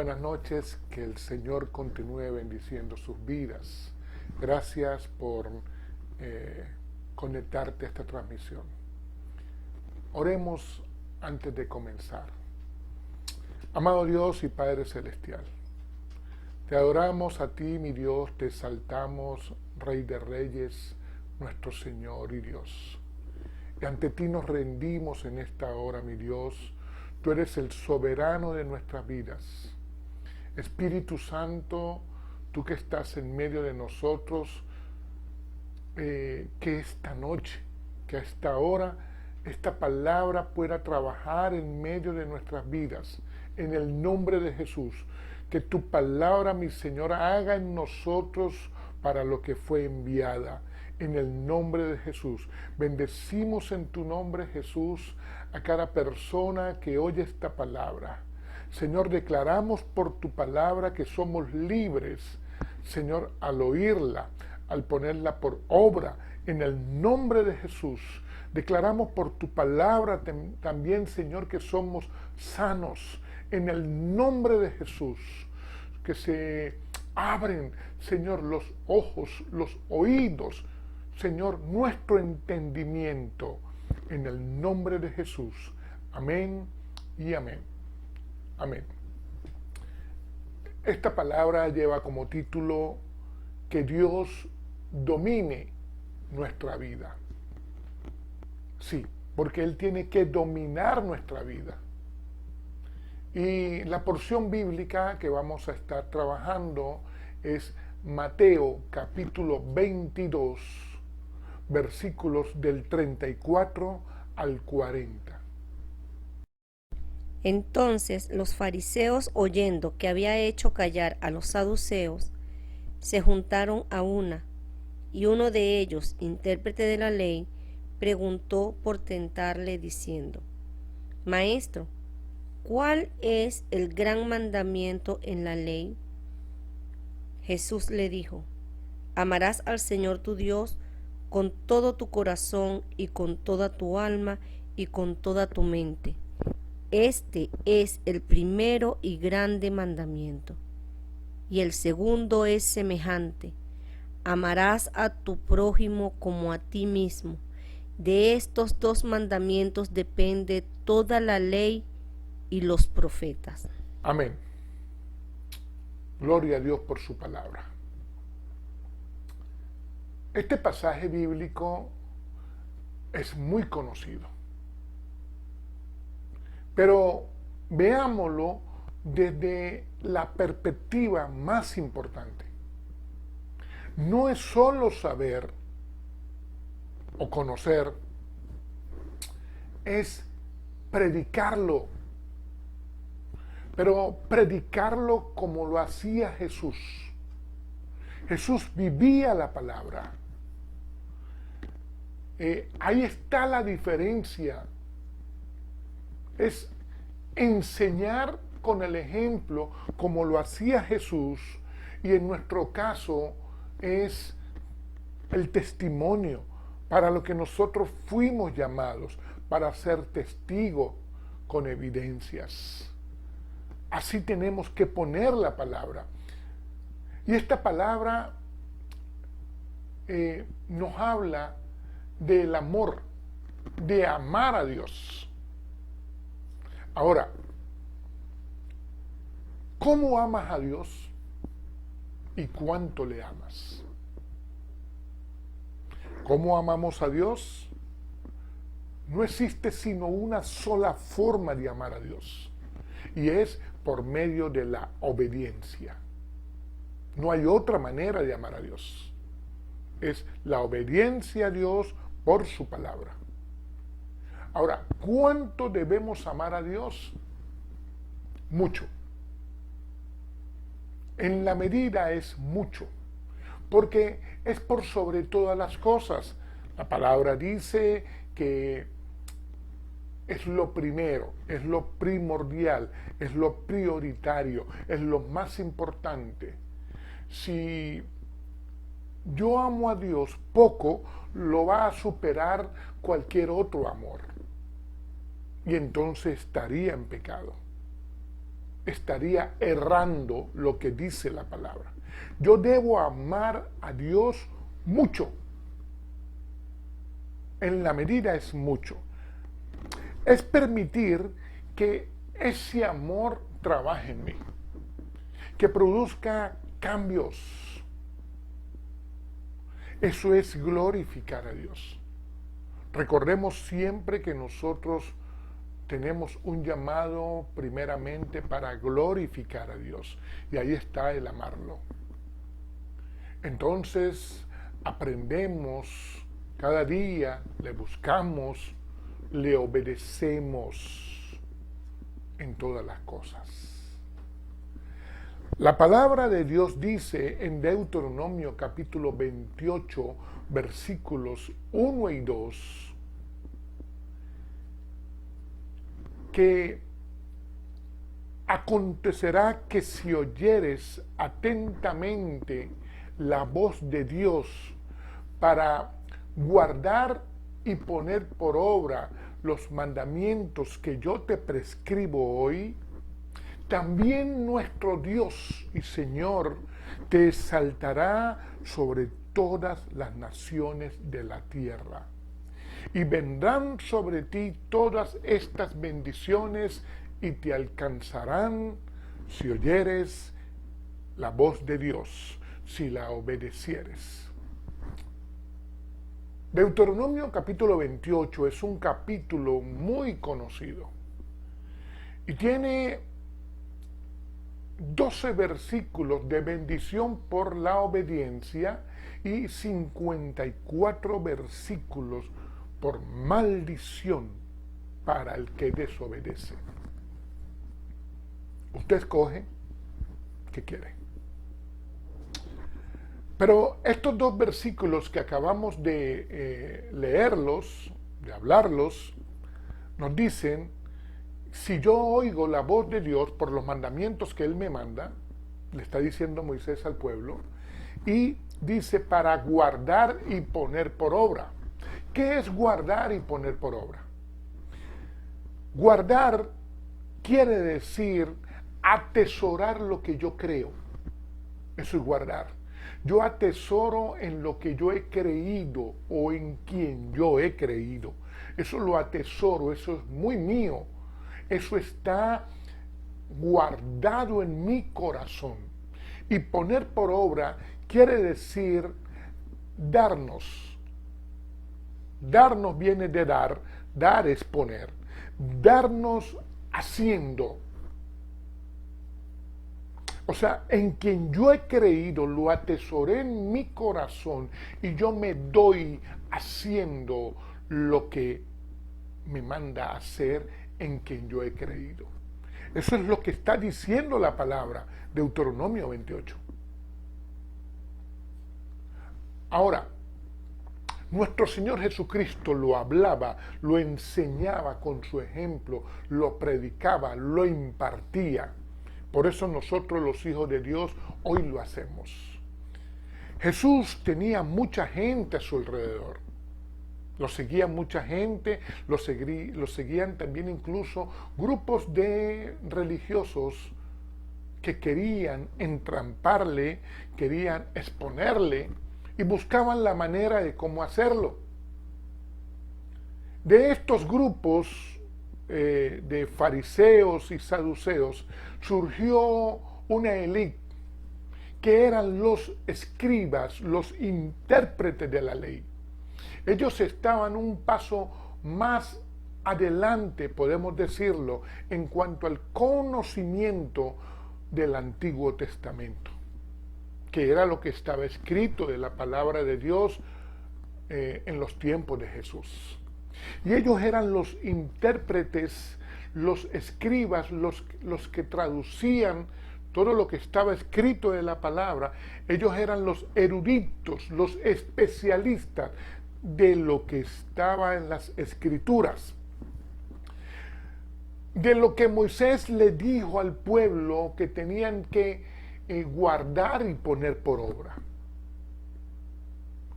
buenas noches, que el Señor continúe bendiciendo sus vidas. Gracias por conectarte a esta transmisión. Oremos antes de comenzar. Amado Dios y Padre Celestial, te adoramos a ti, mi Dios, te exaltamos, Rey de Reyes, nuestro Señor y Dios. Y ante ti nos rendimos en esta hora, mi Dios. Tú eres el soberano de nuestras vidas. Espíritu Santo, tú que estás en medio de nosotros, que esta noche, que a esta hora, esta palabra pueda trabajar en medio de nuestras vidas, en el nombre de Jesús. Que tu palabra, mi Señor, haga en nosotros para lo que fue enviada, en el nombre de Jesús. Bendecimos en tu nombre, Jesús, a cada persona que oye esta palabra. Señor, declaramos por tu palabra que somos libres, Señor, al oírla, al ponerla por obra, en el nombre de Jesús. Declaramos por tu palabra también, Señor, que somos sanos, en el nombre de Jesús. Que se abren, Señor, los ojos, los oídos, Señor, nuestro entendimiento, en el nombre de Jesús. Amén y amén. Amén. Esta palabra lleva como título que Dios domine nuestra vida. Sí, porque Él tiene que dominar nuestra vida. Y la porción bíblica que vamos a estar trabajando es Mateo capítulo 22, versículos del 34 al 40. Entonces los fariseos, oyendo que había hecho callar a los saduceos, se juntaron a una, y uno de ellos, intérprete de la ley, preguntó por tentarle diciendo: Maestro, ¿cuál es el gran mandamiento en la ley? Jesús le dijo: Amarás al Señor tu Dios con todo tu corazón y con toda tu alma y con toda tu mente. Este es el primero y grande mandamiento. Y el segundo es semejante: amarás a tu prójimo como a ti mismo. De estos dos mandamientos depende toda la ley y los profetas. Amén. Gloria a Dios por su palabra. Este pasaje bíblico es muy conocido. Pero veámoslo desde la perspectiva más importante. No es solo saber o conocer, es predicarlo. Pero predicarlo como lo hacía Jesús. Jesús vivía la palabra. Ahí está la diferencia. Es enseñar con el ejemplo como lo hacía Jesús, y en nuestro caso es el testimonio para lo que nosotros fuimos llamados, para ser testigos con evidencias. Así tenemos que poner la palabra. Y esta palabra nos habla del amor, de amar a Dios. Ahora, ¿cómo amas a Dios y cuánto le amas? ¿Cómo amamos a Dios? No existe sino una sola forma de amar a Dios, y es por medio de la obediencia. No hay otra manera de amar a Dios. Es la obediencia a Dios por su palabra. Ahora, ¿cuánto debemos amar a Dios? Mucho. En la medida es mucho, porque es por sobre todas las cosas. La palabra dice que es lo primero, es lo primordial, es lo prioritario, es lo más importante. Si yo amo a Dios poco, lo va a superar cualquier otro amor. Y entonces estaría en pecado. estaría errando lo que dice la palabra. Yo debo amar a Dios mucho. En la medida es mucho. Es permitir que ese amor trabaje en mí, que produzca cambios. Eso es glorificar a Dios. Recordemos siempre que nosotros tenemos un llamado primeramente para glorificar a Dios, y ahí está el amarlo. Entonces aprendemos cada día, le buscamos, le obedecemos en todas las cosas. La palabra de Dios dice en Deuteronomio capítulo 28, versículos 1 y 2, que acontecerá que si oyeres atentamente la voz de Dios para guardar y poner por obra los mandamientos que yo te prescribo hoy, también nuestro Dios y Señor te exaltará sobre todas las naciones de la tierra. Y vendrán sobre ti todas estas bendiciones y te alcanzarán si oyeres la voz de Dios, si la obedecieres. Deuteronomio capítulo 28 es un capítulo muy conocido y tiene 12 versículos de bendición por la obediencia y 54 versículos por maldición para el que desobedece. Usted escoge qué quiere. Pero estos dos versículos que acabamos de leerlos, de hablarlos, nos dicen: si yo oigo la voz de Dios por los mandamientos que Él me manda, le está diciendo Moisés al pueblo, y dice para guardar y poner por obra. ¿Qué es guardar y poner por obra? Guardar quiere decir atesorar lo que yo creo. Eso es guardar. Yo atesoro en lo que yo he creído o en quien yo he creído. Eso lo atesoro, eso es muy mío. Eso está guardado en mi corazón. Y poner por obra quiere decir darnos. Darnos viene de dar es poner. Darnos haciendo. O sea, en quien yo he creído, lo atesoré en mi corazón y yo me doy haciendo lo que me manda a hacer en quien yo he creído. Eso es lo que está diciendo la palabra, Deuteronomio 28. Ahora, nuestro Señor Jesucristo lo hablaba, lo enseñaba con su ejemplo, lo predicaba, lo impartía. Por eso nosotros los hijos de Dios hoy lo hacemos. Jesús tenía mucha gente a su alrededor. Lo seguía mucha gente, lo seguían también incluso grupos de religiosos que querían entramparle, querían exponerle y buscaban la manera de cómo hacerlo. De estos grupos de fariseos y saduceos surgió una élite que eran los escribas, los intérpretes de la ley. Ellos estaban un paso más adelante, podemos decirlo, en cuanto al conocimiento del Antiguo Testamento, que era lo que estaba escrito de la palabra de Dios en los tiempos de Jesús. Y ellos eran los intérpretes, los escribas, los que traducían todo lo que estaba escrito de la palabra. Ellos eran los eruditos, los especialistas de lo que estaba en las escrituras. De lo que Moisés le dijo al pueblo que tenían que guardar y poner por obra.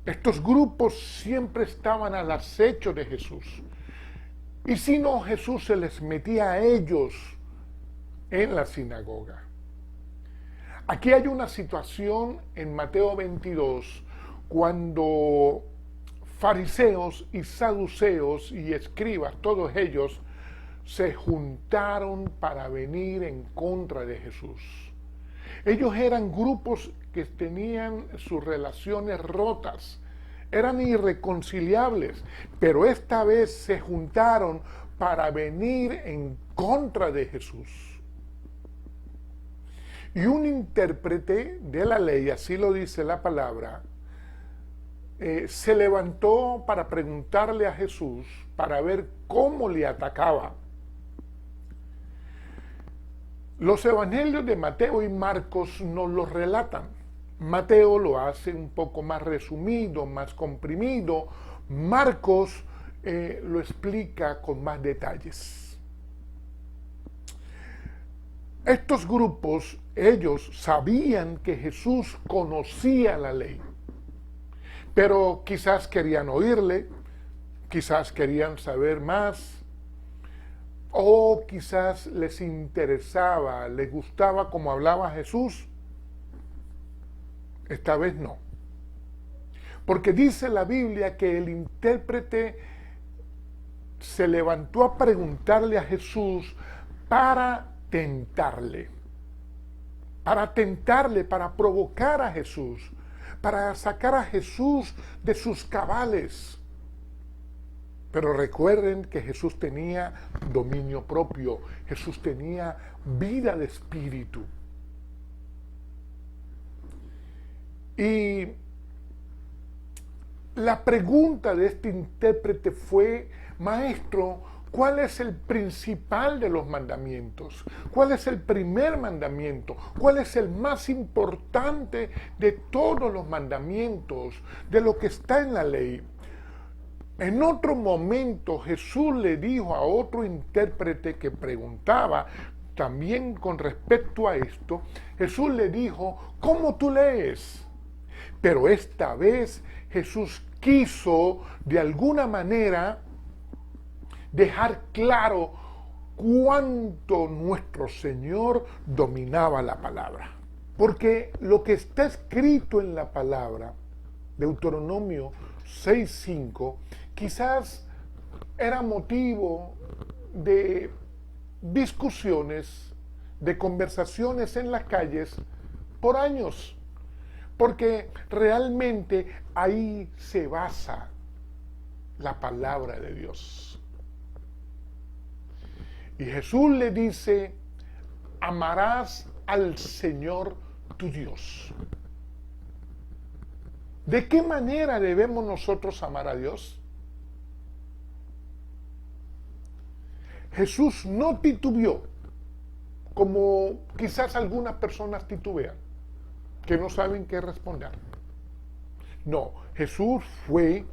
Estos grupos siempre estaban al acecho de Jesús. Y si no, Jesús se les metía a ellos en la sinagoga. Aquí hay una situación en Mateo 22, cuando fariseos y saduceos y escribas, todos ellos, se juntaron para venir en contra de Jesús. Ellos eran grupos que tenían sus relaciones rotas, eran irreconciliables, pero esta vez se juntaron para venir en contra de Jesús. Y un intérprete de la ley, así lo dice la palabra, se levantó para preguntarle a Jesús para ver cómo le atacaba. Los evangelios de Mateo y Marcos nos los relatan. Mateo lo hace un poco más resumido, más comprimido. Marcos lo explica con más detalles. Estos grupos, ellos sabían que Jesús conocía la ley, pero quizás querían oírle, quizás querían saber más, o quizás les interesaba, les gustaba cómo hablaba Jesús. Esta vez no. Porque dice la Biblia que el intérprete se levantó a preguntarle a Jesús para tentarle, para provocar a Jesús, para sacar a Jesús de sus cabales. Pero recuerden que Jesús tenía dominio propio, Jesús tenía vida de espíritu. Y la pregunta de este intérprete fue: Maestro, ¿cuál es el principal de los mandamientos? ¿Cuál es el primer mandamiento? ¿Cuál es el más importante de todos los mandamientos, de lo que está en la ley? En otro momento Jesús le dijo a otro intérprete que preguntaba también con respecto a esto, Jesús le dijo: ¿cómo tú lees? Pero esta vez Jesús quiso de alguna manera dejar claro cuánto nuestro Señor dominaba la palabra. Porque lo que está escrito en la palabra, Deuteronomio 6:5, quizás era motivo de discusiones, de conversaciones en las calles por años, porque realmente ahí se basa la palabra de Dios. Y Jesús le dice: amarás al Señor tu Dios. ¿De qué manera debemos nosotros amar a Dios? Jesús no titubeó, como quizás algunas personas titubean, que no saben qué responder. No, Jesús fue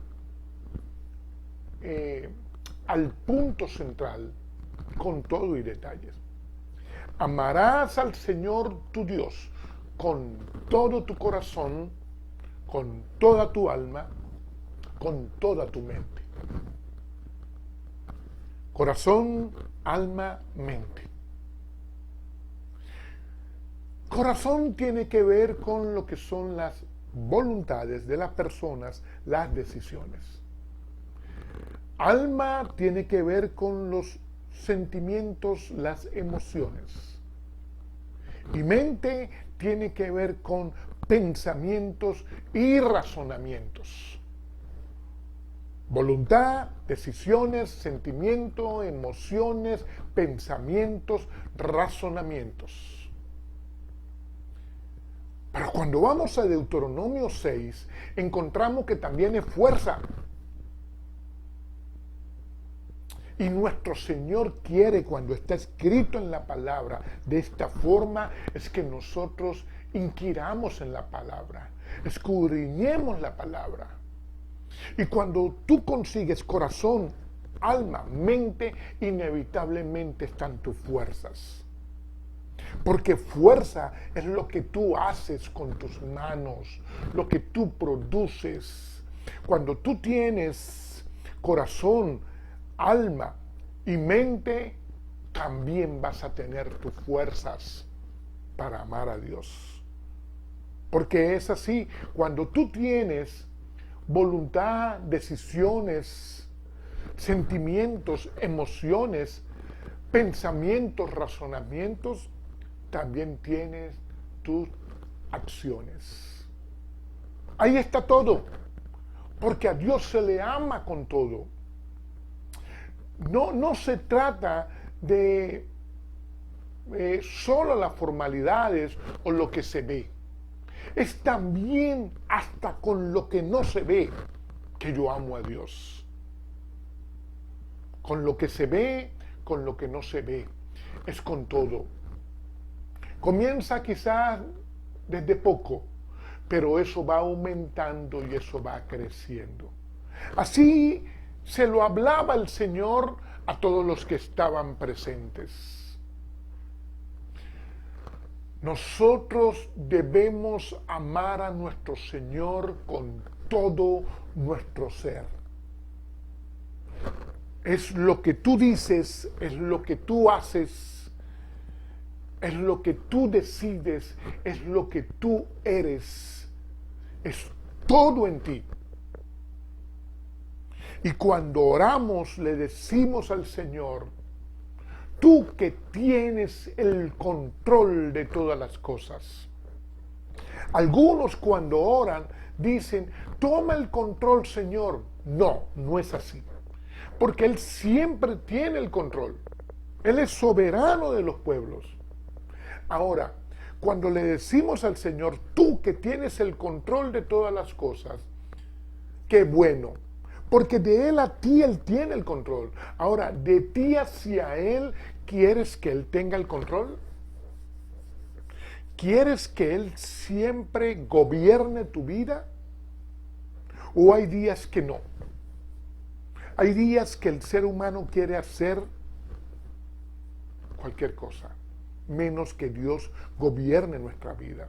al punto central con todo y detalles. Amarás al Señor tu Dios con todo tu corazón, con toda tu alma, con toda tu mente. Corazón, alma, mente. Corazón tiene que ver con lo que son las voluntades de las personas, las decisiones. Alma tiene que ver con los sentimientos, las emociones. Y mente tiene que ver con pensamientos y razonamientos. Voluntad, decisiones, sentimiento, emociones, pensamientos, razonamientos. Pero cuando vamos a Deuteronomio 6, encontramos que también es fuerza. Y nuestro Señor quiere, cuando está escrito en la palabra de esta forma, es que nosotros inquiramos en la palabra, escudriñemos la palabra. Y cuando tú consigues corazón, alma, mente, inevitablemente están tus fuerzas. Porque fuerza es lo que tú haces con tus manos, lo que tú produces. Cuando tú tienes corazón, alma y mente, también vas a tener tus fuerzas para amar a Dios. Porque es así, cuando tú tienes voluntad, decisiones, sentimientos, emociones, pensamientos, razonamientos, también tienes tus acciones. Ahí está todo, porque a Dios se le ama con todo. No se trata de solo las formalidades o lo que se ve. Es también hasta con lo que no se ve que yo amo a Dios. Con lo que se ve, con lo que no se ve. Es con todo. Comienza quizás desde poco, pero eso va aumentando y eso va creciendo. Así se lo hablaba el Señor a todos los que estaban presentes. Nosotros debemos amar a nuestro Señor con todo nuestro ser. Es lo que tú dices, es lo que tú haces, es lo que tú decides, es lo que tú eres. Es todo en ti. Y cuando oramos le decimos al Señor, tú que tienes el control de todas las cosas. Algunos cuando oran dicen, toma el control, Señor. No, no es así. Porque Él siempre tiene el control. Él es soberano de los pueblos. Ahora, cuando le decimos al Señor, tú que tienes el control de todas las cosas, qué bueno. Porque de Él a ti Él tiene el control. Ahora, de ti hacia Él, ¿quieres que Él tenga el control? ¿Quieres que Él siempre gobierne tu vida? ¿O hay días que no? Hay días que el ser humano quiere hacer cualquier cosa, menos que Dios gobierne nuestra vida.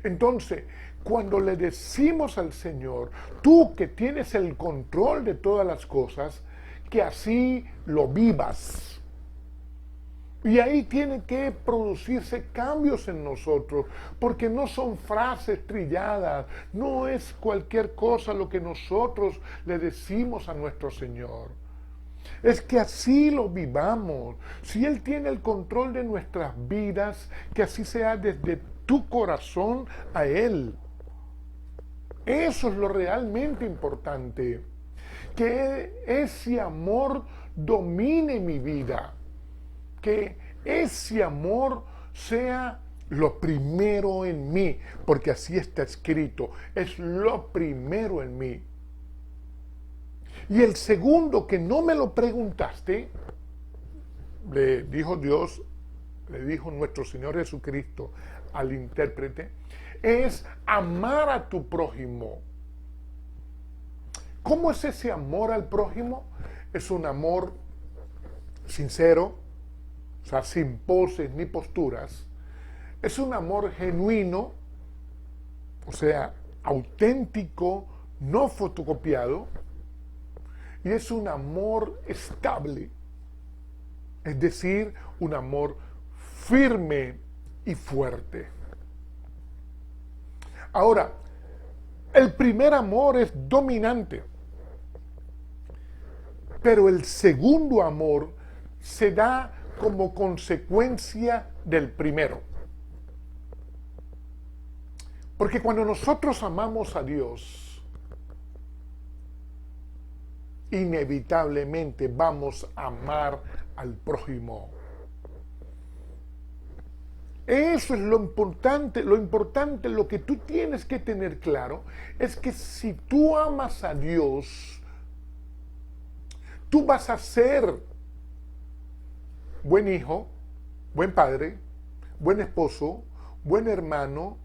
Entonces, cuando le decimos al Señor, tú que tienes el control de todas las cosas, que así lo vivas. Y ahí tienen que producirse cambios en nosotros, porque no son frases trilladas, no es cualquier cosa lo que nosotros le decimos a nuestro Señor. Es que así lo vivamos. Si Él tiene el control de nuestras vidas, que así sea desde tu corazón a Él. Eso es lo realmente importante. Que ese amor domine mi vida. Que ese amor sea lo primero en mí. Porque así está escrito. Es lo primero en mí. Y el segundo que no me lo preguntaste, le dijo Dios, le dijo nuestro Señor Jesucristo al intérprete, es amar a tu prójimo. ¿Cómo es ese amor al prójimo? Es un amor sincero, o sea, sin poses ni posturas. Es un amor genuino, o sea, auténtico, no fotocopiado. Y es un amor estable, es decir, un amor firme y fuerte. Ahora, el primer amor es dominante, pero el segundo amor se da como consecuencia del primero. Porque cuando nosotros amamos a Dios, inevitablemente vamos a amar al prójimo. Eso es lo importante, lo que tú tienes que tener claro es que si tú amas a Dios, tú vas a ser buen hijo, buen padre, buen esposo, buen hermano,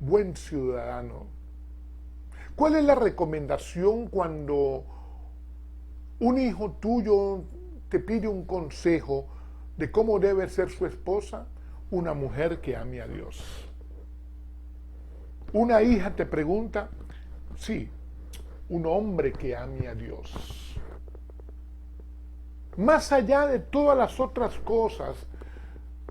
buen ciudadano. ¿Cuál es la recomendación cuando un hijo tuyo te pide un consejo de cómo debe ser su esposa? Una mujer que ame a Dios. Una hija te pregunta, sí, un hombre que ame a Dios. más allá de todas las otras cosas,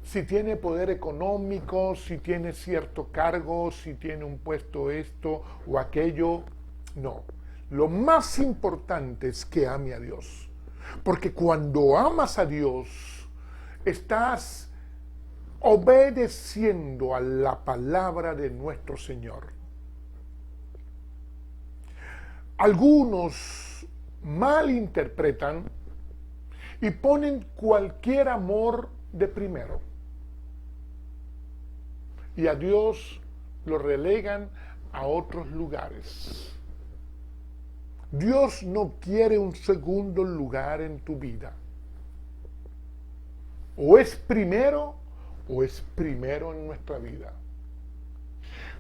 si tiene poder económico, si tiene cierto cargo, si tiene un puesto esto o aquello, no. Lo más importante es que ame a Dios. Porque cuando amas a Dios, estás obedeciendo a la palabra de nuestro Señor. Algunos malinterpretan y ponen cualquier amor de primero. Y a Dios lo relegan a otros lugares. Dios no quiere un segundo lugar en tu vida. O es primero en nuestra vida.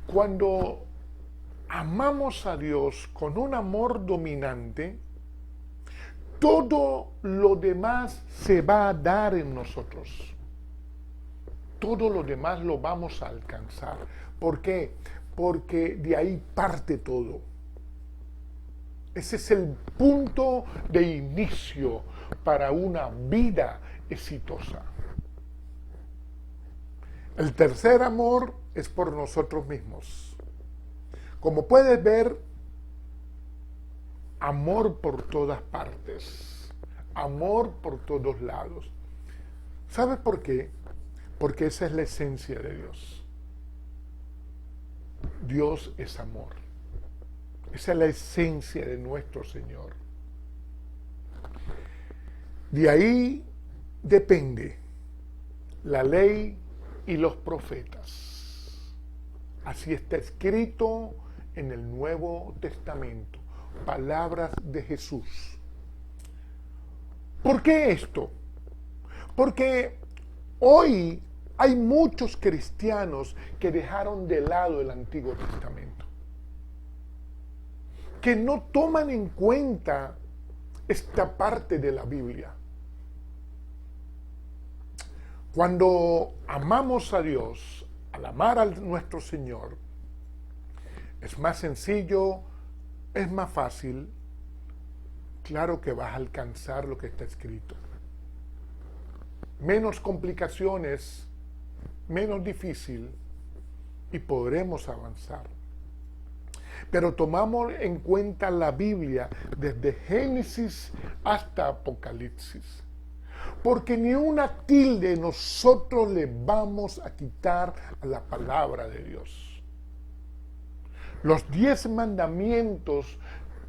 Cuando amamos a Dios con un amor dominante, todo lo demás se va a dar en nosotros. Todo lo demás lo vamos a alcanzar. ¿Por qué? Porque de ahí parte todo. Ese es el punto de inicio para una vida exitosa. El tercer amor es por nosotros mismos. Como puedes ver, amor por todas partes, amor por todos lados. ¿Sabes por qué? Porque esa es la esencia de Dios. Dios es amor. Esa es la esencia de nuestro Señor. De ahí depende la ley y los profetas. Así está escrito en el Nuevo Testamento. Palabras de Jesús. ¿Por qué esto? Porque hoy hay muchos cristianos que dejaron de lado el Antiguo Testamento, que no toman en cuenta esta parte de la Biblia. Cuando amamos a Dios, al amar a nuestro Señor, es más sencillo, es más fácil. Claro que vas a alcanzar lo que está escrito. Menos complicaciones, menos difícil, y podremos avanzar. Pero tomamos en cuenta la Biblia desde Génesis hasta Apocalipsis. Porque ni una tilde nosotros le vamos a quitar a la palabra de Dios. Los 10 mandamientos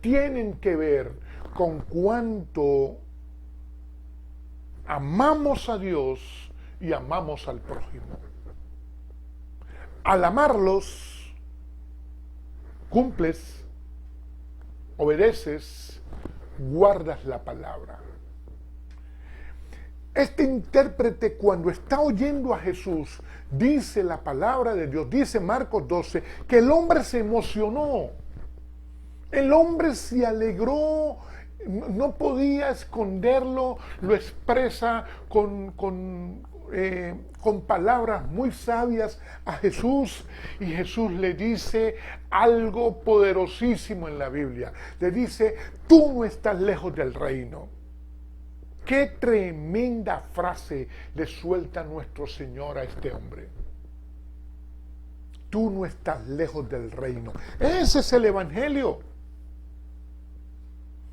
tienen que ver con cuánto amamos a Dios y amamos al prójimo. Al amarlos, cumples, obedeces, guardas la palabra. Este intérprete, cuando está oyendo a Jesús, dice la palabra de Dios, dice Marcos 12, que el hombre se emocionó. El hombre se alegró, no podía esconderlo, lo expresa con palabras muy sabias a Jesús, y Jesús le dice algo poderosísimo en la Biblia. Le dice, tú no estás lejos del reino. Qué tremenda frase le suelta nuestro Señor a este hombre. Tú no estás lejos del reino. Ese es el Evangelio.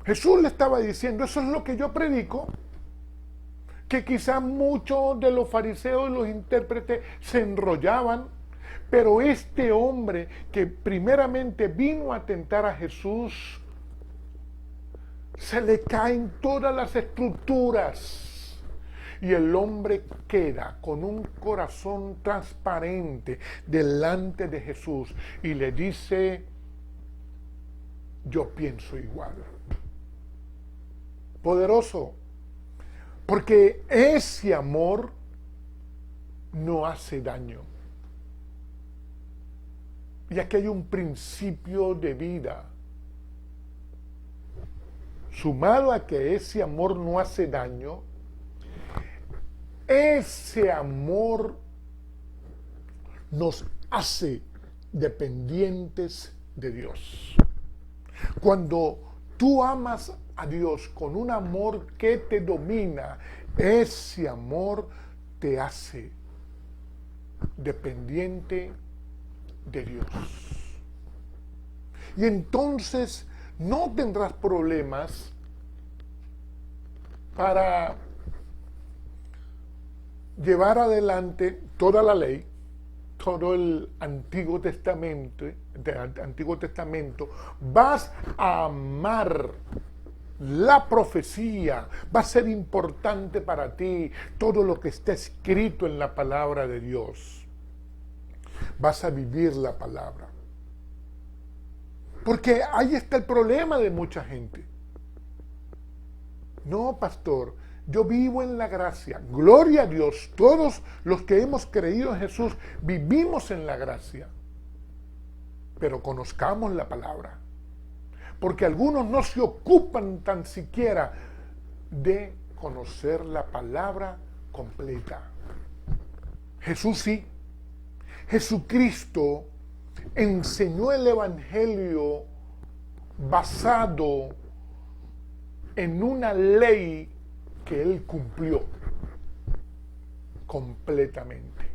Jesús le estaba diciendo, eso es lo que yo predico. Que quizás muchos de los fariseos y los intérpretes se enrollaban, pero este hombre que primeramente vino a tentar a Jesús, se le caen todas las estructuras y el hombre queda con un corazón transparente delante de Jesús y le dice, yo pienso igual. Poderoso, porque ese amor no hace daño. Y aquí hay un principio de vida. Sumado a que ese amor no hace daño, ese amor nos hace dependientes de Dios. Cuando tú amas a Dios con un amor que te domina, ese amor te hace dependiente de Dios. Y entonces no tendrás problemas para llevar adelante toda la ley, todo el Antiguo Testamento, vas a amar la profecía, va a ser importante para ti todo lo que está escrito en la palabra de Dios. Vas a vivir la palabra. Porque ahí está el problema de mucha gente. No, pastor, yo vivo en la gracia. Gloria a Dios. Todos los que hemos creído en Jesús vivimos en la gracia. Pero conozcamos la palabra. Porque algunos no se ocupan tan siquiera de conocer la palabra completa. Jesús sí. Jesucristo enseñó el Evangelio basado en una ley que Él cumplió completamente.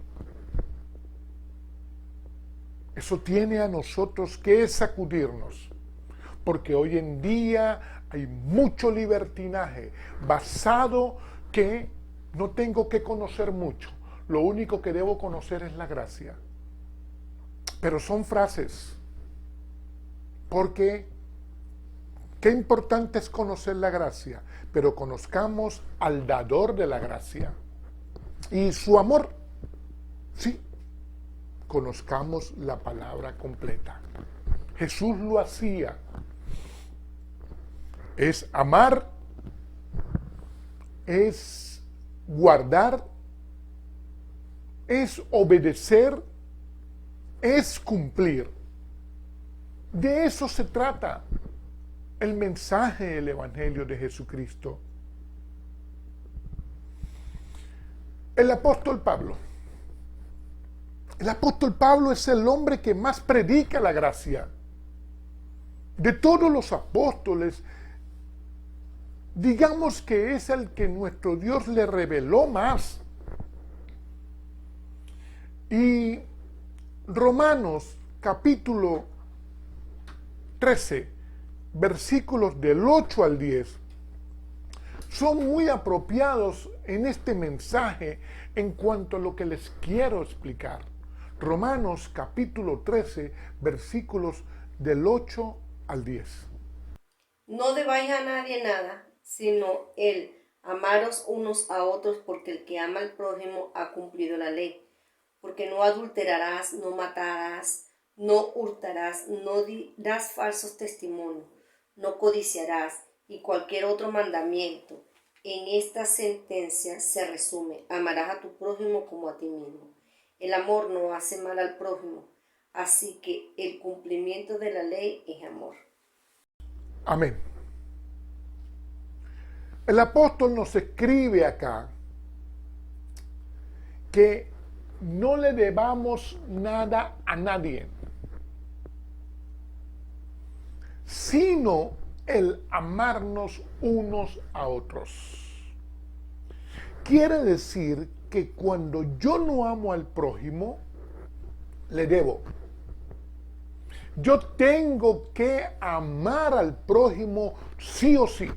Eso tiene a nosotros que sacudirnos, porque hoy en día hay mucho libertinaje basado que no tengo que conocer mucho, lo único que debo conocer es la gracia. Pero son frases, porque qué importante es conocer la gracia, pero conozcamos al dador de la gracia y su amor. Sí, conozcamos la palabra completa. Jesús lo hacía. Es amar, es guardar, es obedecer, es cumplir. De eso se trata el mensaje del Evangelio de Jesucristo. El apóstol Pablo es el hombre que más predica la gracia. De todos los apóstoles, digamos que es el que nuestro Dios le reveló más. Y Romanos capítulo 13, versículos del 8 al 10, son muy apropiados en este mensaje en cuanto a lo que les quiero explicar. Romanos capítulo 13, versículos del 8 al 10. No debáis a nadie nada, sino el amaros unos a otros, porque el que ama al prójimo ha cumplido la ley. Porque no adulterarás, no matarás, no hurtarás, no dirás falsos testimonios, no codiciarás, y cualquier otro mandamiento. En esta sentencia se resume: amarás a tu prójimo como a ti mismo. El amor no hace mal al prójimo, así que el cumplimiento de la ley es amor. Amén. El apóstol nos escribe acá que no le debamos nada a nadie, sino el amarnos unos a otros. Quiere decir que cuando yo no amo al prójimo, le debo. Yo tengo que amar al prójimo sí o sí.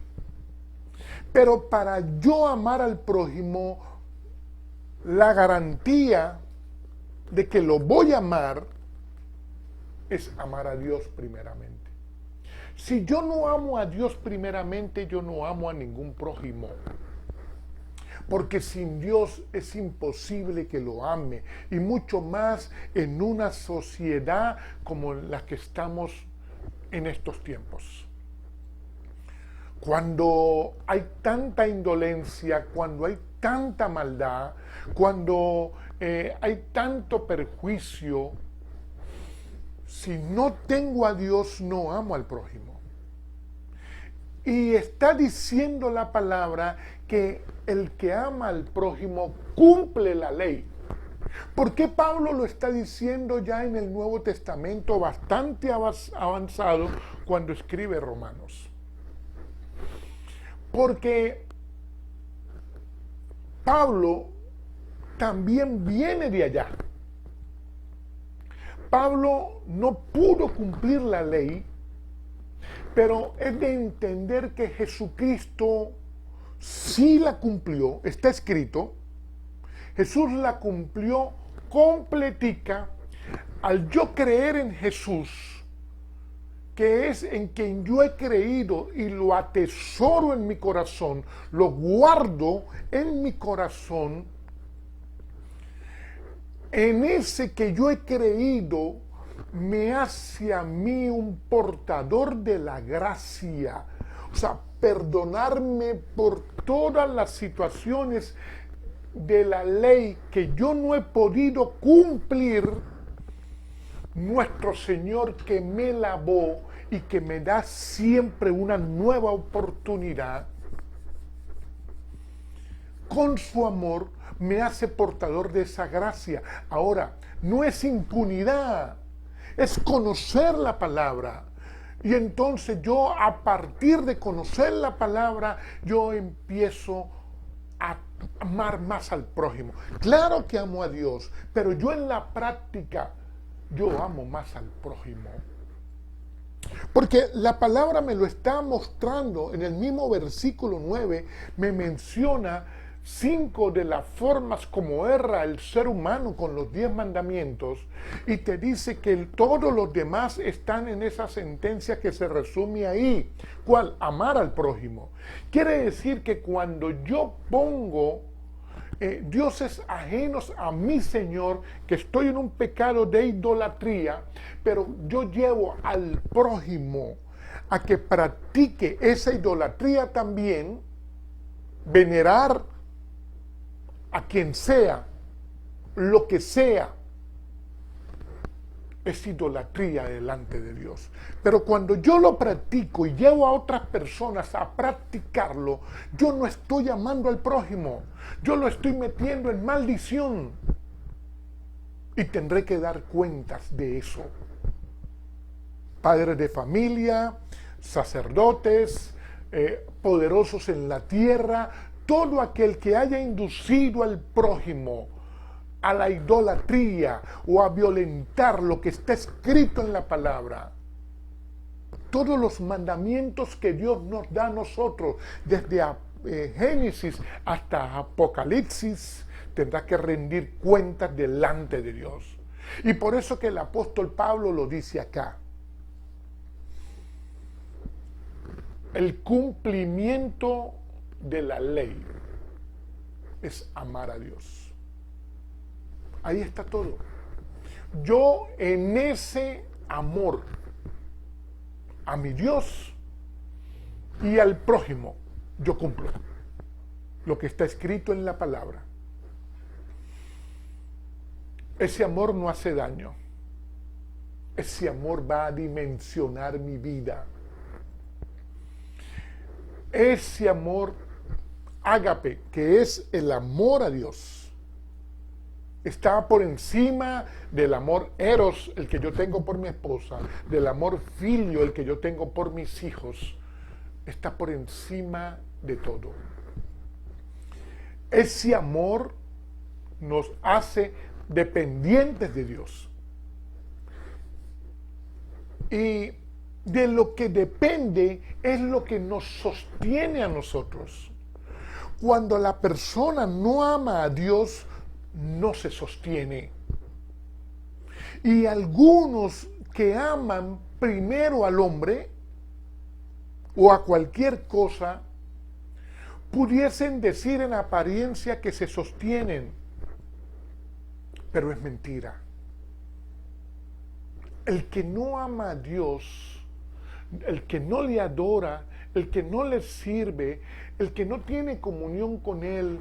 Pero para yo amar al prójimo, la garantía de que lo voy a amar es amar a Dios primeramente. Si yo no amo a Dios primeramente, yo no amo a ningún prójimo. Porque sin Dios es imposible que lo ame, y mucho más en una sociedad como la que estamos en estos tiempos. Cuando hay tanta indolencia, cuando hay tanta maldad, cuando hay tanto perjuicio, si no tengo a Dios, no amo al prójimo. Y está diciendo la palabra que el que ama al prójimo cumple la ley. ¿Por qué Pablo lo está diciendo ya en el Nuevo Testamento bastante avanzado cuando escribe Romanos? Porque Pablo también viene de allá. Pablo no pudo cumplir la ley, pero es de entender que Jesucristo sí la cumplió, está escrito. Jesús la cumplió completica al yo creer en Jesús, que es en quien yo he creído y lo atesoro en mi corazón, lo guardo en mi corazón. En ese que yo he creído me hace a mí un portador de la gracia. O sea, perdonarme por todas las situaciones de la ley que yo no he podido cumplir. Nuestro Señor que me lavó y que me da siempre una nueva oportunidad, con su amor me hace portador de esa gracia. Ahora, no es impunidad, es conocer la palabra. Y entonces yo, a partir de conocer la palabra, yo empiezo a amar más al prójimo. Claro que amo a Dios, pero yo en la práctica, yo amo más al prójimo. Porque la palabra me lo está mostrando. En el mismo versículo 9 me menciona 5 de las formas como erra el ser humano con los 10 mandamientos, y te dice que todos los demás están en esa sentencia que se resume ahí. ¿Cuál? Amar al prójimo. Quiere decir que cuando yo pongo dioses ajenos a mi Señor, que estoy en un pecado de idolatría, pero yo llevo al prójimo a que practique esa idolatría también, venerar a quien sea, lo que sea, es idolatría delante de Dios. Pero cuando yo lo practico y llevo a otras personas a practicarlo, yo no estoy amando al prójimo, yo lo estoy metiendo en maldición. Y tendré que dar cuentas de eso. Padres de familia, sacerdotes, poderosos en la tierra, todo aquel que haya inducido al prójimo a la idolatría o a violentar lo que está escrito en la palabra, todos los mandamientos que Dios nos da a nosotros, desde Génesis hasta Apocalipsis, tendrá que rendir cuentas delante de Dios. Y por eso que el apóstol Pablo lo dice acá. El cumplimiento de la ley es amar a Dios. Ahí está todo. Yo en ese amor a mi Dios y al prójimo, yo cumplo lo que está escrito en la palabra. Ese amor no hace daño. Ese amor va a dimensionar mi vida. Ese amor ágape, que es el amor a Dios, está por encima del amor eros, el que yo tengo por mi esposa, del amor filio, el que yo tengo por mis hijos. Está por encima de todo. Ese amor nos hace dependientes de Dios. Y de lo que depende es lo que nos sostiene a nosotros. Cuando la persona no ama a Dios, no se sostiene. Y algunos que aman primero al hombre o a cualquier cosa, pudiesen decir en apariencia que se sostienen, pero es mentira. El que no ama a Dios, el que no le adora, el que no le sirve, el que no tiene comunión con Él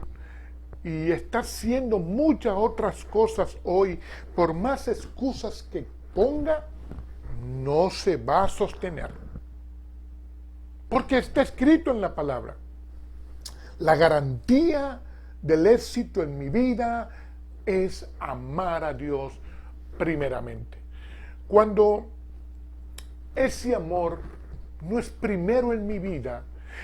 y está haciendo muchas otras cosas hoy, por más excusas que ponga, no se va a sostener. Porque está escrito en la palabra. La garantía del éxito en mi vida es amar a Dios primeramente. Cuando ese amor no es primero en mi vida,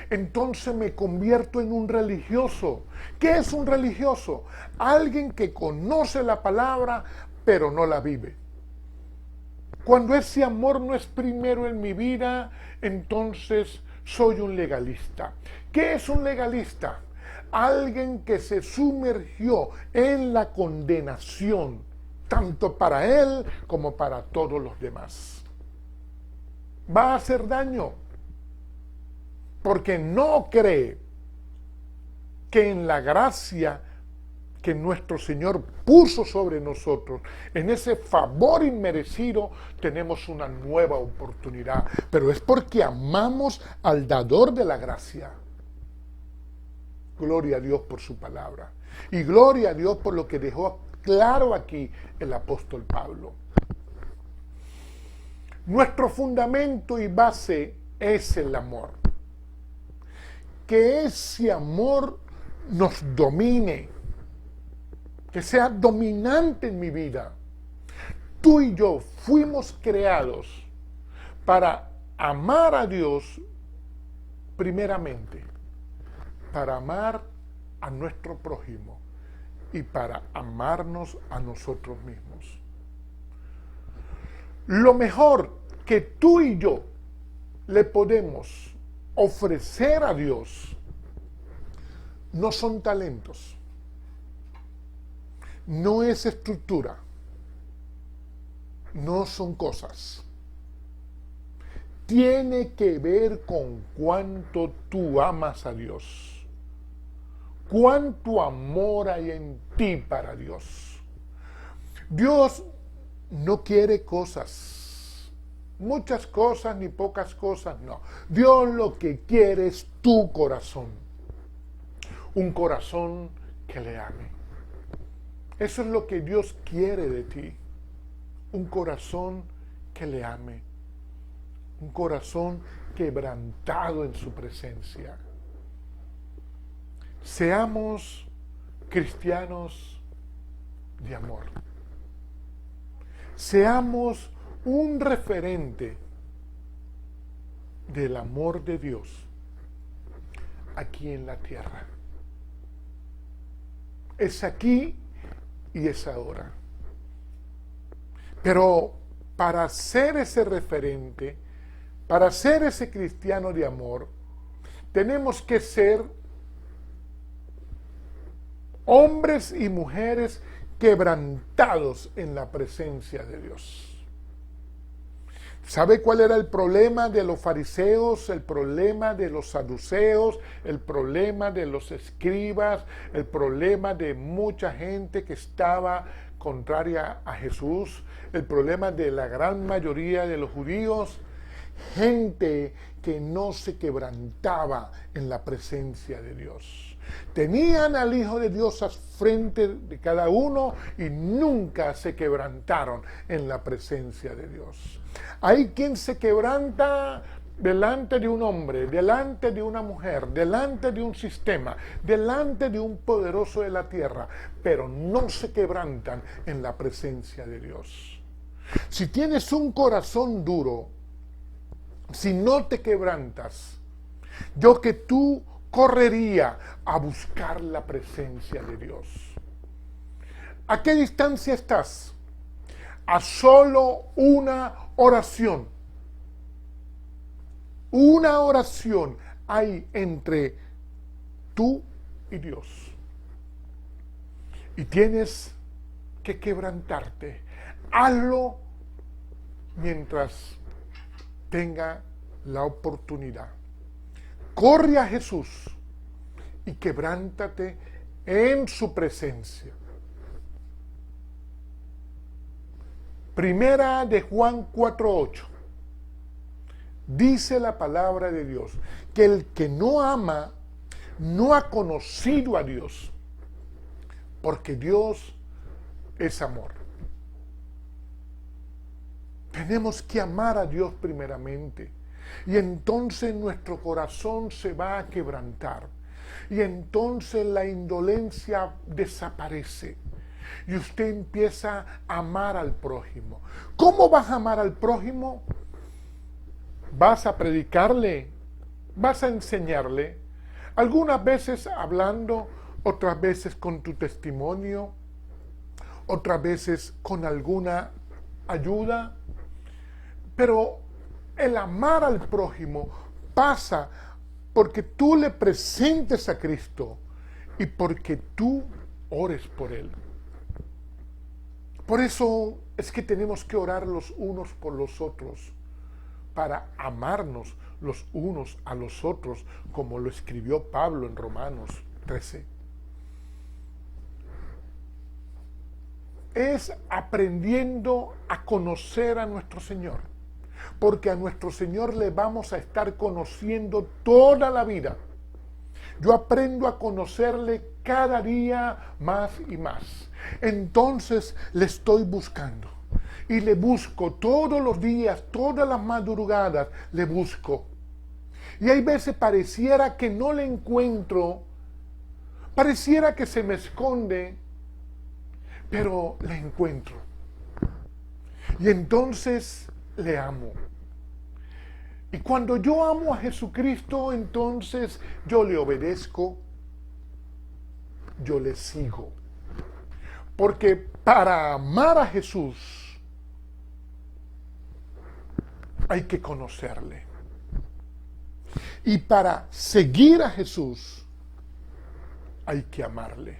entonces me convierto en un religioso. ¿Qué es un religioso? Alguien que conoce la palabra, pero no la vive. Cuando ese amor no es primero en mi vida, entonces soy un legalista. ¿Qué es un legalista? Alguien que se sumergió en la condenación, tanto para él como para todos los demás. Va a hacer daño, porque no cree que en la gracia que nuestro Señor puso sobre nosotros, en ese favor inmerecido, tenemos una nueva oportunidad. Pero es porque amamos al dador de la gracia. Gloria a Dios por su palabra. Y gloria a Dios por lo que dejó claro aquí el apóstol Pablo. Nuestro fundamento y base es el amor. Que ese amor nos domine, que sea dominante en mi vida. Tú y yo fuimos creados para amar a Dios primeramente, para amar a nuestro prójimo y para amarnos a nosotros mismos. Lo mejor que tú y yo le podemos ofrecer a Dios no son talentos, no es estructura, no son cosas. Tiene que ver con cuánto tú amas a Dios, cuánto amor hay en ti para Dios. Dios no quiere cosas, muchas cosas ni pocas cosas, no. Dios lo que quiere es tu corazón, un corazón que le ame. Eso es lo que Dios quiere de ti, un corazón que le ame, un corazón quebrantado en su presencia. Seamos cristianos de amor. Seamos un referente del amor de Dios aquí en la tierra. Es aquí y es ahora. Pero para ser ese referente, para ser ese cristiano de amor, tenemos que ser hombres y mujeres quebrantados en la presencia de Dios. ¿Sabe cuál era el problema de los fariseos, el problema de los saduceos, el problema de los escribas, el problema de mucha gente que estaba contraria a Jesús, el problema de la gran mayoría de los judíos? Gente que no se quebrantaba en la presencia de Dios. Tenían al Hijo de Dios al frente de cada uno y nunca se quebrantaron en la presencia de Dios. Hay quien se quebranta delante de un hombre, delante de una mujer, delante de un sistema, delante de un poderoso de la tierra, pero no se quebrantan en la presencia de Dios. Si tienes un corazón duro, si no te quebrantas, yo que tú correría a buscar la presencia de Dios. ¿A qué distancia estás? A solo una oración. Una oración hay entre tú y Dios. Y tienes que quebrantarte. Hazlo mientras tenga la oportunidad. Corre a Jesús y quebrántate en su presencia. Primera de Juan 4:8. Dice la palabra de Dios que el que no ama no ha conocido a Dios, porque Dios es amor. Tenemos que amar a Dios primeramente. Y entonces nuestro corazón se va a quebrantar. Y entonces la indolencia desaparece. Y usted empieza a amar al prójimo. ¿Cómo vas a amar al prójimo? Vas a predicarle vas a enseñarle, algunas veces hablando, otras veces con tu testimonio, otras veces con alguna ayuda, pero el amar al prójimo pasa porque tú le presentes a Cristo y porque tú ores por él. Por eso es que tenemos que orar los unos por los otros, para amarnos los unos a los otros, como lo escribió Pablo en Romanos 13. Es aprendiendo a conocer a nuestro Señor, porque a nuestro Señor le vamos a estar conociendo toda la vida. Yo aprendo a conocerle cada día más y más. Entonces le estoy buscando. Y le busco todos los días, todas las madrugadas, le busco. Y hay veces pareciera que no le encuentro, pareciera que se me esconde, pero le encuentro. Y entonces le amo. Y cuando yo amo a Jesucristo, entonces yo le obedezco, yo le sigo. Porque para amar a Jesús hay que conocerle. Y para seguir a Jesús hay que amarle.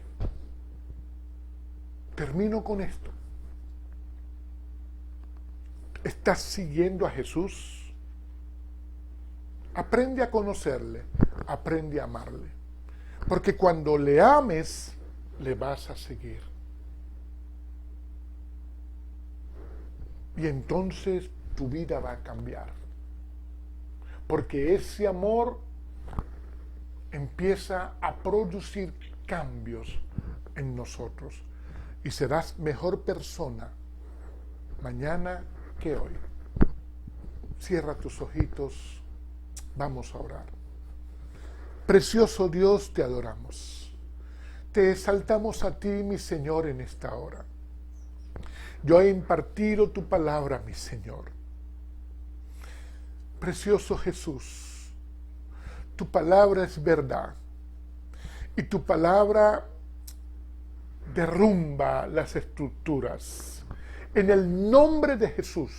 Termino con esto. ¿Estás siguiendo a Jesús? Aprende a conocerle, aprende a amarle. Porque cuando le ames, le vas a seguir. Y entonces tu vida va a cambiar. Porque ese amor empieza a producir cambios en nosotros. Y serás mejor persona mañana que hoy. Cierra tus ojitos. Vamos a orar. Precioso Dios, te adoramos. Te exaltamos a ti, mi Señor, en esta hora. Yo he impartido tu palabra, mi Señor. Precioso Jesús, tu palabra es verdad. Y tu palabra derrumba las estructuras. En el nombre de Jesús,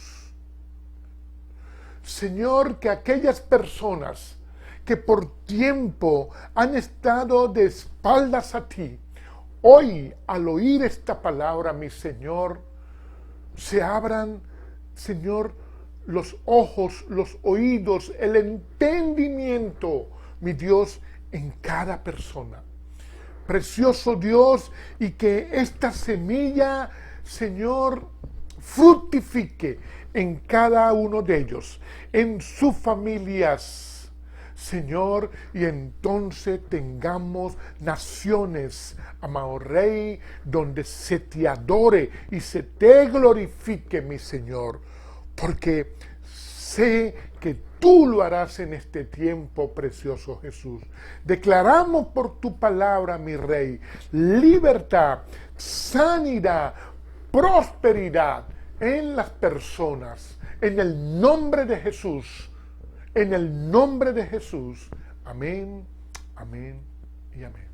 Señor, que aquellas personas que por tiempo han estado de espaldas a ti, hoy al oír esta palabra, mi Señor, se abran, Señor, los ojos, los oídos, el entendimiento, mi Dios, en cada persona. Precioso Dios, y que esta semilla, Señor, fructifique en cada uno de ellos, en sus familias, Señor, y entonces tengamos naciones, amado Rey, donde se te adore y se te glorifique, mi Señor, porque sé que tú lo harás en este tiempo, precioso Jesús. Declaramos por tu palabra, mi Rey, libertad, sanidad, prosperidad en las personas, en el nombre de Jesús, en el nombre de Jesús. Amén, amén y amén.